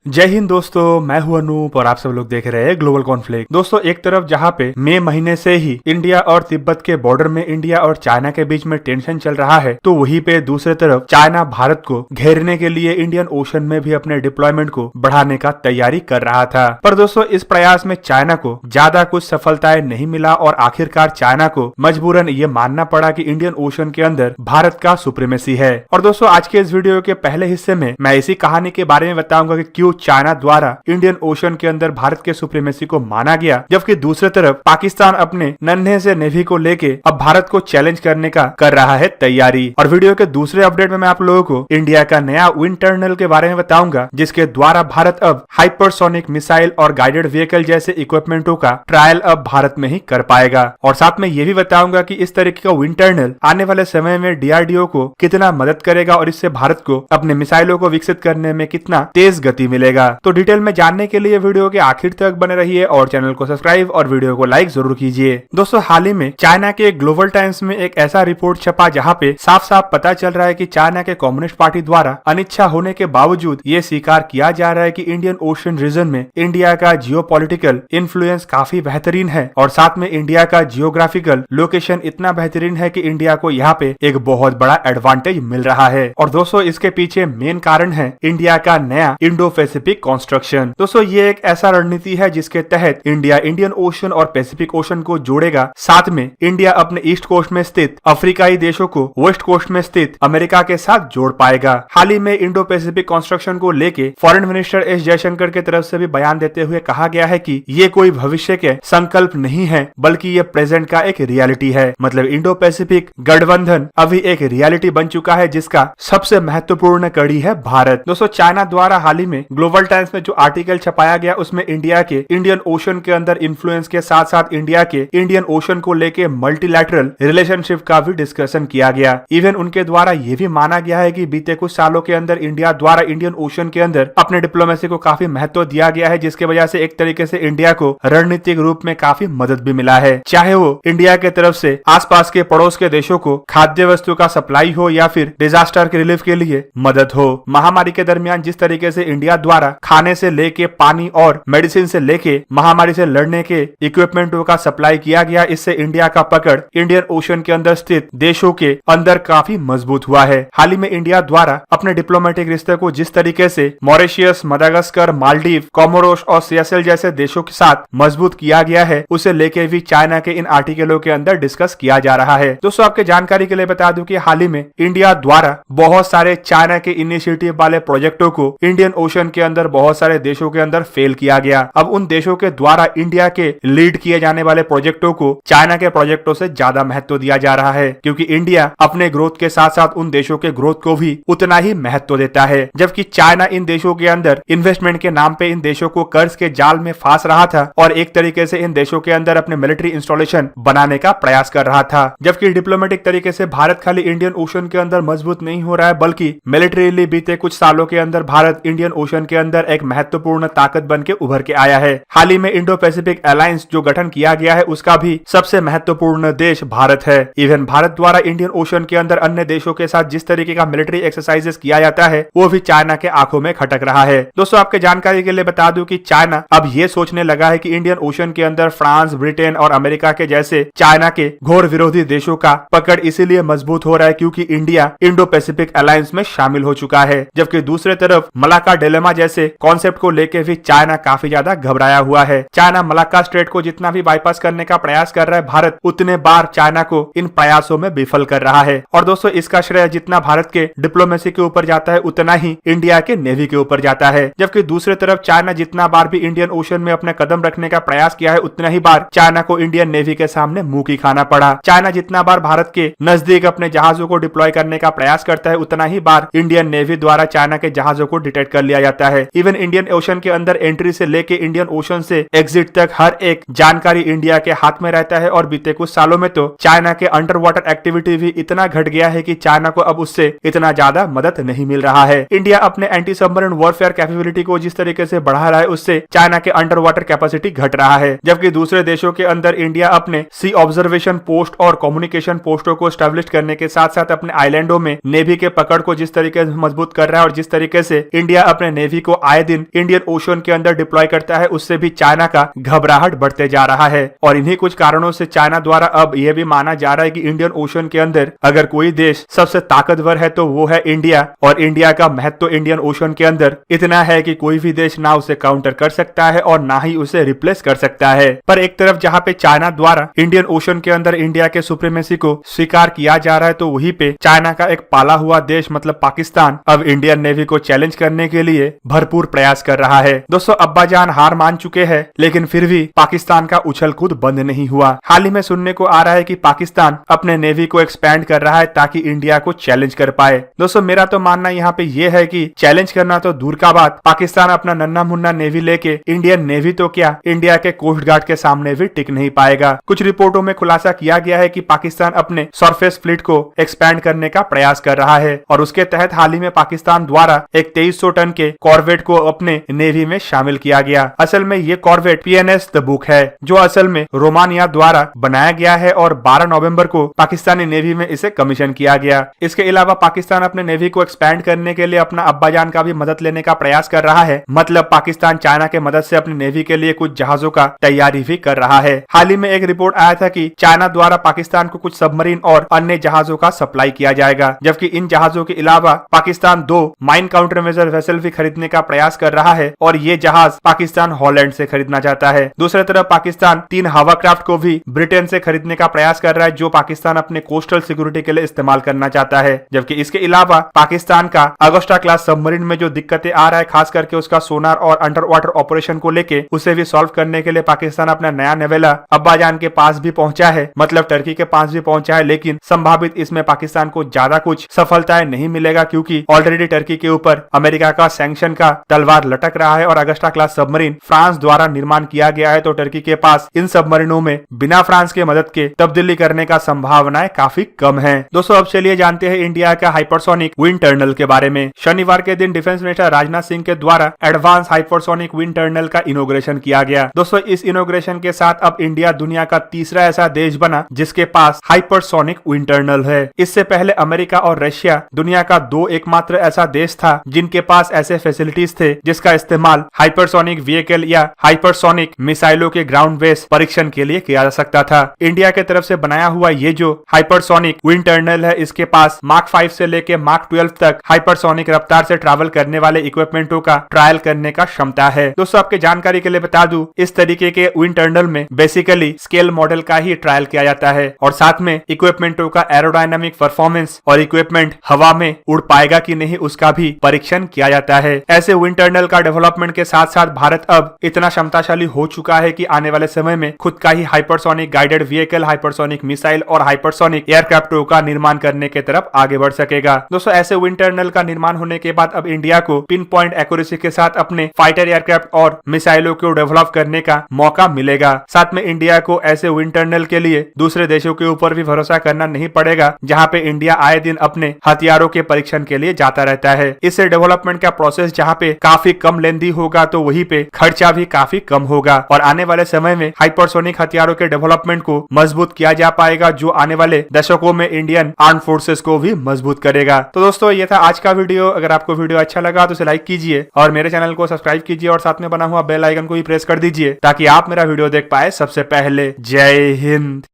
जय हिंद दोस्तों, मैं हूं अनूप और आप सब लोग देख रहे हैं ग्लोबल कॉन्फ्लिक्ट। दोस्तों, एक तरफ जहां पे मई महीने से ही इंडिया और तिब्बत के बॉर्डर में इंडिया और चाइना के बीच में टेंशन चल रहा है, तो वहीं पे दूसरे तरफ चाइना भारत को घेरने के लिए इंडियन ओशन में भी अपने डिप्लॉयमेंट को बढ़ाने का तैयारी कर रहा था। पर दोस्तों, इस प्रयास में चाइना को ज्यादा कुछ सफलताएं नहीं मिला और आखिरकार चाइना को मजबूरन ये मानना पड़ा कि इंडियन ओशन के अंदर भारत का सुप्रीमेसी है। और दोस्तों, आज के इस वीडियो के पहले हिस्से में मैं इसी कहानी के बारे में बताऊंगा कि क्यों चाइना द्वारा इंडियन ओशन के अंदर भारत के सुप्रीमेसी को माना गया, जबकि दूसरी तरफ पाकिस्तान अपने नन्हे से नेवी को लेके अब भारत को चैलेंज करने का कर रहा है तैयारी। और वीडियो के दूसरे अपडेट में मैं आप लोगों को इंडिया का नया विंड टर्मिनल के बारे में बताऊंगा, जिसके द्वारा भारत अब हाइपरसोनिक मिसाइल और गाइडेड व्हीकल जैसे इक्विपमेंटों का ट्रायल अब भारत में ही कर पाएगा। और साथ में ये भी बताऊंगा कि इस तरीके का विंड टर्मिनल आने वाले समय में डीआरडीओ को कितना मदद करेगा और इससे भारत को अपने मिसाइलों को विकसित करने में कितना तेज गति मिलेगा। तो डिटेल में जानने के लिए वीडियो के आखिर तक बने रहिए और चैनल को सब्सक्राइब और वीडियो को लाइक जरूर कीजिए। दोस्तों, हाल ही में चाइना के ग्लोबल टाइम्स में एक ऐसा रिपोर्ट छपा जहां पे साफ साफ पता चल रहा है कि चाइना के कम्युनिस्ट पार्टी द्वारा अनिच्छा होने के बावजूद ये स्वीकार किया जा रहा है कि इंडियन ओशन रीजन में इंडिया का जियोपॉलिटिकल इन्फ्लुएंस काफी बेहतरीन है और साथ में इंडिया का जियोग्राफिकल लोकेशन इतना बेहतरीन है कि इंडिया को यहाँ पे एक बहुत बड़ा एडवांटेज मिल रहा है। और दोस्तों, इसके पीछे मेन कारण है इंडिया का नया इंडो पैसिफिक कॉन्स्ट्रक्शन। दोस्तों, ये एक ऐसा रणनीति है जिसके तहत इंडिया इंडियन ओशन और पैसिफिक ओशन को जोड़ेगा। साथ में इंडिया अपने ईस्ट कोस्ट में स्थित अफ्रीकाई देशों को वेस्ट कोस्ट में स्थित अमेरिका के साथ जोड़ पाएगा। हाल ही में इंडो पैसिफिक कॉन्स्ट्रक्शन को लेके फॉरेन मिनिस्टर एस जयशंकर की तरफ से भी बयान देते हुए कहा गया है कि ये कोई भविष्य के संकल्प नहीं है, बल्कि ये प्रेजेंट का एक रियलिटी है। मतलब इंडो पैसिफिक गठबंधन अभी एक रियलिटी बन चुका है, जिसका सबसे महत्वपूर्ण कड़ी है भारत। दोस्तों, चाइना द्वारा हाल ही में ग्लोबल टाइम्स में जो आर्टिकल छपाया गया उसमें इंडिया के इंडियन ओशन के अंदर इन्फ्लुएंस के साथ साथ इंडिया के इंडियन ओशन को लेके मल्टीलैटरल रिलेशनशिप का भी डिस्कशन किया गया। इवन उनके द्वारा ये भी माना गया है कि बीते कुछ सालों के अंदर इंडिया द्वारा इंडियन ओशन के अंदर अपने डिप्लोमेसी को काफी महत्व दिया गया है, जिसके वजह से एक तरीके से इंडिया को रणनीतिक रूप में काफी मदद भी मिला है। चाहे वो इंडिया के तरफ से आसपास के पड़ोस के देशों को खाद्य वस्तु का सप्लाई हो या फिर डिजास्टर के रिलीफ के लिए मदद हो। महामारी के दरमियान जिस तरीके से इंडिया द्वारा खाने से लेके पानी और मेडिसिन से लेके महामारी से लड़ने के इक्विपमेंटों का सप्लाई किया गया, इससे इंडिया का पकड़ इंडियन ओशन के अंदर स्थित देशों के अंदर काफी मजबूत हुआ है। हाल ही में इंडिया द्वारा अपने डिप्लोमेटिक रिश्ते को जिस तरीके से मॉरिशियस, मडागास्कर, मालदीव, कोमोरोस और सियासेल जैसे देशों के साथ मजबूत किया गया है, उसे लेके भी चाइना के इन आर्टिकलों के अंदर डिस्कस किया जा रहा है। दोस्तों, आपके जानकारी के लिए बता दूं कि हाल ही में इंडिया द्वारा बहुत सारे चाइना के इनिशिएटिव वाले प्रोजेक्टों को इंडियन ओशन के अंदर बहुत सारे देशों के अंदर फेल किया गया। अब उन देशों के द्वारा इंडिया के लीड किए जाने वाले प्रोजेक्टों को चाइना के प्रोजेक्टों से ज्यादा महत्व दिया जा रहा है, क्योंकि इंडिया अपने ग्रोथ के साथ साथ उन देशों के ग्रोथ को भी उतना ही महत्व देता है। जबकि चाइना इन देशों के अंदर इन्वेस्टमेंट के नाम पे इन देशों को कर्ज के जाल में फांस रहा था और एक तरीके से इन देशों के अंदर अपने मिलिट्री इंस्टॉलेशन बनाने का प्रयास कर रहा था। जबकि डिप्लोमेटिक तरीके से भारत खाली इंडियन ओशन के अंदर मजबूत नहीं हो रहा है, बल्कि मिलिट्रीली बीते कुछ सालों के अंदर भारत इंडियन ओशन के अंदर एक महत्वपूर्ण ताकत बन के उभर के आया है। हाल ही में इंडो पैसिफिक अलायंस जो गठन किया गया है, उसका भी सबसे महत्वपूर्ण देश भारत है। इवन भारत द्वारा इंडियन ओशन के अंदर अन्य देशों के साथ जिस तरीके का मिलिट्री एक्सरसाइजेस किया जाता है, वो भी चाइना के आंखों में खटक रहा है। दोस्तों, आपके जानकारी के लिए बता दूं कि चाइना अब ये सोचने लगा है कि इंडियन ओशन के अंदर फ्रांस, ब्रिटेन और अमेरिका के जैसे चाइना के घोर विरोधी देशों का पकड़ इसीलिए मजबूत हो रहा है क्योंकि इंडिया इंडो पैसिफिक अलायंस में शामिल हो चुका है। जबकि दूसरे तरफ मलाक्का डिलेमा जैसे कॉन्सेप्ट को लेकर भी चाइना काफी ज्यादा घबराया हुआ है। चाइना मलाक्का स्ट्रेट को जितना भी बाईपास करने का प्रयास कर रहा है, भारत उतने बार चाइना को इन प्रयासों में विफल कर रहा है। और दोस्तों, इसका श्रेय जितना भारत के डिप्लोमेसी के ऊपर जाता है, उतना ही इंडिया के नेवी के ऊपर जाता है। जबकि दूसरी तरफ चाइना जितना बार भी इंडियन ओशन में अपने कदम रखने का प्रयास किया है, उतना ही बार चाइना को इंडियन नेवी के सामने मुंह की खाना पड़ा। चाइना जितना बार भारत के नजदीक अपने जहाजों को डिप्लॉय करने का प्रयास करता है, उतना ही बार इंडियन नेवी द्वारा चाइना के जहाजों को डिटेक्ट कर लिया जाता है। इवन इंडियन ओशन के अंदर एंट्री से लेके इंडियन ओशन से एग्जिट तक हर एक जानकारी इंडिया के हाथ में रहता है। और बीते कुछ सालों में तो चाइना के अंडर वाटर एक्टिविटी भी इतना घट गया है कि चाइना को अब उससे इतना ज्यादा मदद नहीं मिल रहा है। इंडिया अपने एंटी सबमरीन वॉरफेयर कैपेबिलिटी को जिस तरीके से बढ़ा रहा है, उससे चाइना के अंडर वाटर कैपेसिटी घट रहा है। जबकि दूसरे देशों के अंदर इंडिया अपने सी ऑब्जर्वेशन पोस्ट और कम्युनिकेशन पोस्टों को स्टैब्लिश करने के साथ साथ अपने आइलैंडों में नेवी के पकड़ को जिस तरीके से मजबूत कर रहा है और जिस तरीके से इंडिया अपने नेवी नेवी को आए दिन इंडियन ओशन के अंदर डिप्लॉय करता है, उससे भी चाइना का घबराहट बढ़ते जा रहा है। और इन्हीं कुछ कारणों से चाइना द्वारा अब यह भी माना जा रहा है कि इंडियन ओशन के अंदर अगर कोई देश सबसे ताकतवर है तो वो है इंडिया, और इंडिया का महत्व इंडियन ओशन के अंदर इतना है कि कोई भी देश ना उसे काउंटर कर सकता है और ना ही उसे रिप्लेस कर सकता है। पर एक तरफ जहां पे चाइना द्वारा इंडियन ओशन के अंदर इंडिया के सुप्रीमेसी को स्वीकार किया जा रहा है, तो वहीं पे चाइना का एक पाला हुआ देश मतलब पाकिस्तान अब इंडियन नेवी को चैलेंज करने के लिए भरपूर प्रयास कर रहा है। दोस्तों अब्बाजान हार मान चुके हैं, लेकिन फिर भी पाकिस्तान का उछल कूद बंद नहीं हुआ। हाल ही में सुनने को आ रहा है कि पाकिस्तान अपने नेवी को एक्सपैंड कर रहा है ताकि इंडिया को चैलेंज कर पाए। दोस्तों मेरा तो मानना यहाँ पे ये है कि चैलेंज करना तो दूर का बात, पाकिस्तान अपना नन्ना मुन्ना नेवी लेके इंडियन नेवी तो क्या इंडिया के कोस्ट गार्ड के सामने भी टिक नहीं पाएगा। कुछ रिपोर्टों में खुलासा किया गया है कि पाकिस्तान अपने सरफेस फ्लीट को एक्सपैंड करने का प्रयास कर रहा है और उसके तहत हाल ही में पाकिस्तान द्वारा एक 2300 टन के कॉर्वेट को अपने नेवी में शामिल किया गया। असल में ये कॉर्वेट PNS तबूक है, जो असल में रोमानिया द्वारा बनाया गया है और 12 नवंबर को पाकिस्तानी नेवी में इसे कमीशन किया गया। इसके अलावा पाकिस्तान अपने नेवी को एक्सपैंड करने के लिए अपना अब्बाजान का भी मदद लेने का प्रयास कर रहा है, मतलब पाकिस्तान चाइना के मदद से अपनी नेवी के लिए कुछ जहाजों का तैयारी भी कर रहा है। हाल ही में एक रिपोर्ट आया था कि चाइना द्वारा पाकिस्तान को कुछ सबमरीन और अन्य जहाजों का सप्लाई किया जाएगा, जबकि इन जहाजों के अलावा Pakistan 2 mine counter measure vessel भी खरीदने का प्रयास कर रहा है और ये जहाज पाकिस्तान हॉलैंड से खरीदना चाहता है। दूसरी तरफ पाकिस्तान 3 हवाक्राफ्ट को भी ब्रिटेन से खरीदने का प्रयास कर रहा है, जो पाकिस्तान अपने कोस्टल सिक्योरिटी के लिए इस्तेमाल करना चाहता है। जबकि इसके अलावा पाकिस्तान का अगस्टा क्लास सबमरीन में जो दिक्कतें आ रहा है, खास करके उसका सोनार और अंडर वाटर ऑपरेशन को लेके, उसे भी सॉल्व करने के लिए पाकिस्तान अपना नया नेवेला अब्बाजान के पास भी पहुंचा है, मतलब टर्की के पास भी पहुंचा है। लेकिन संभावित इसमें पाकिस्तान को ज्यादा कुछ सफलताएं नहीं मिलेगा, क्योंकि ऑलरेडी टर्की के ऊपर अमेरिका का सैंक्शन का तलवार लटक रहा है और अगस्टा क्लास सबमरीन फ्रांस द्वारा निर्माण किया गया है, तो टर्की के पास इन सबमरीनों में बिना फ्रांस के मदद के तब्दीली करने का संभावनाएं काफी कम है। दोस्तों अब चलिए जानते हैं इंडिया का हाइपरसोनिक विंड टर्नल के बारे में। शनिवार के दिन डिफेंस मिनिस्टर राजनाथ सिंह के द्वारा एडवांस हाइपरसोनिक विंड टर्नल का इनॉग्रेशन किया गया। दोस्तों इस इनॉग्रेशन के साथ अब इंडिया दुनिया का तीसरा ऐसा देश बना जिसके पास हाइपरसोनिक विंड टर्नल है। इससे पहले अमेरिका और रशिया दुनिया का 2 एकमात्र ऐसा देश था जिनके पास ऐसे फैसिलिटीज थे जिसका इस्तेमाल हाइपरसोनिक व्हीकल या हाइपरसोनिक मिसाइलों के ग्राउंड बेस परीक्षण के लिए किया जा सकता था। इंडिया के तरफ से बनाया हुआ ये जो हाइपरसोनिक विंड टर्नल है, इसके पास मार्क 5 से लेके मार्क 12 तक हाइपरसोनिक रफ्तार से ट्रैवल करने वाले इक्विपमेंटों का ट्रायल करने का क्षमता है। दोस्तों आपके जानकारी के लिए बता दूं, इस तरीके के विंड टर्नल में बेसिकली स्केल मॉडल का ही ट्रायल किया जाता है और साथ में इक्विपमेंटों का एरोडायनामिक परफॉर्मेंस और इक्विपमेंट हवा में उड़ पाएगा कि नहीं उसका भी परीक्षण किया जाता है। ऐसे विंड टर्नल का डेवलपमेंट के साथ साथ भारत अब इतना क्षमताशाली हो चुका है कि आने वाले समय में खुद का ही hypersonic guided vehicle, hypersonic missile और हाइपरसोनिक एयरक्राफ्टों का निर्माण करने के तरफ आगे बढ़ सकेगा। दोस्तों ऐसे विंड टर्नल का निर्माण होने के बाद अब इंडिया को पिन पॉइंट एक्यूरेसी के साथ अपने फाइटर एयरक्राफ्ट और मिसाइलों को डेवलप करने का मौका मिलेगा। साथ में इंडिया को ऐसे विंड टर्नल के लिए दूसरे देशों के ऊपर भी भरोसा करना नहीं पड़ेगा, जहां पे इंडिया आए दिन अपने हथियारों के परीक्षण के लिए जाता रहता है। इससे डेवलपमेंट का प्रोसेस जहां पे काफी कम लेंदी होगा, तो वहीं पे खर्चा भी काफी कम होगा और आने वाले समय में हाइपरसोनिक हथियारों के डेवलपमेंट को मजबूत किया जा पाएगा, जो आने वाले दशकों में इंडियन आर्म फोर्सेस को भी मजबूत करेगा। तो दोस्तों ये था आज का वीडियो। अगर आपको वीडियो अच्छा लगा तो इसे लाइक कीजिए और मेरे चैनल को सब्सक्राइब कीजिए और साथ में बना हुआ बेल आइकन को भी प्रेस कर दीजिए ताकि आप मेरा वीडियो देख पाए सबसे पहले। जय हिंद।